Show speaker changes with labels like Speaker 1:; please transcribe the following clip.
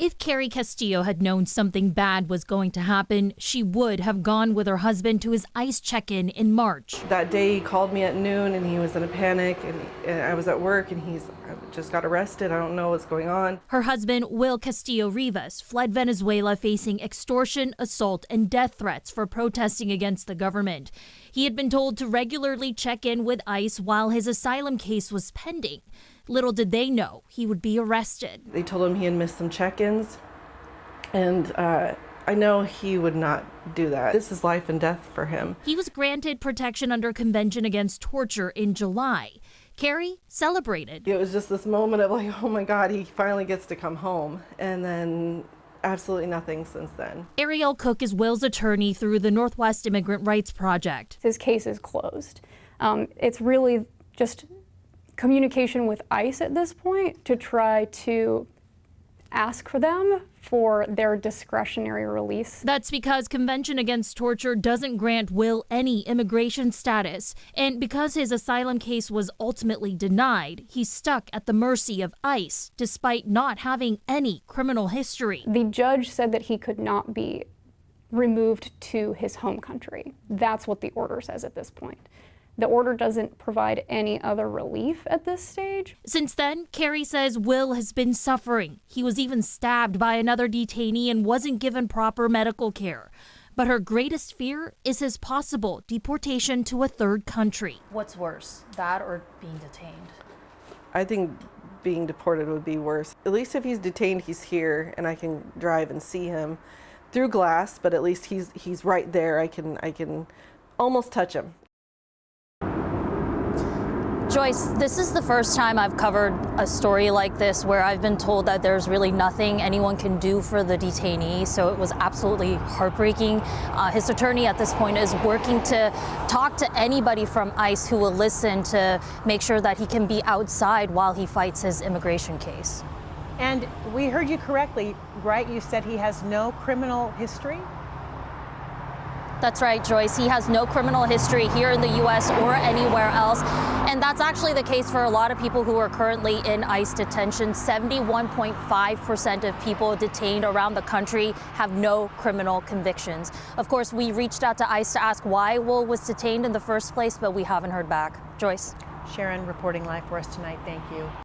Speaker 1: If Carrie Castillo had known something bad was going to happen, she would have gone with her husband to his ICE check-in in March.
Speaker 2: That day he called me at noon and he was in a panic, and I was at work and I just got arrested. I don't know what's going on.
Speaker 1: Her husband, Castillo Rivas, fled Venezuela facing extortion, assault, and death threats for protesting against the government. He had been told to regularly check in with ICE while his asylum case was pending. Little did they know he would be arrested.
Speaker 2: They told him he had missed some check-ins, and I know he would not do that. This is life and death for him.
Speaker 1: He was granted protection under Convention Against Torture in July. Carrie celebrated.
Speaker 2: It was just this moment of like, oh my God, he finally gets to come home. And then absolutely nothing since then.
Speaker 1: Ariel Cook is Will's attorney through the Northwest Immigrant Rights Project.
Speaker 3: His case is closed. It's really just communication with ICE at this point to try to ask for them for their discretionary release.
Speaker 1: That's because Convention Against Torture doesn't grant Will any immigration status. And because his asylum case was ultimately denied, he's stuck at the mercy of ICE, despite not having any criminal history.
Speaker 3: The judge said that he could not be removed to his home country. That's what the order says at this point. The order doesn't provide any other relief at this stage.
Speaker 1: Since then, Carrie says Will has been suffering. He was even stabbed by another detainee and wasn't given proper medical care. But her greatest fear is his possible deportation to a third country.
Speaker 4: What's worse, that or being detained?
Speaker 2: I think being deported would be worse. At least if he's detained, he's here and I can drive and see him through glass, but at least he's right there. I can almost touch him.
Speaker 4: Joyce, this is the first time I've covered a story like this where I've been told that there's really nothing anyone can do for the detainee, so it was absolutely heartbreaking. His attorney at this point is working to talk to anybody from ICE who will listen to make sure that he can be outside while he fights his immigration case.
Speaker 5: And we heard you correctly, right? You said he has no criminal history?
Speaker 4: That's right, Joyce. He has no criminal history here in the U.S. or anywhere else. And that's actually the case for a lot of people who are currently in ICE detention. 71.5% of people detained around the country have no criminal convictions. Of course, we reached out to ICE to ask why Will was detained in the first place, but we haven't heard back. Joyce.
Speaker 5: Sharon reporting live for us tonight. Thank you.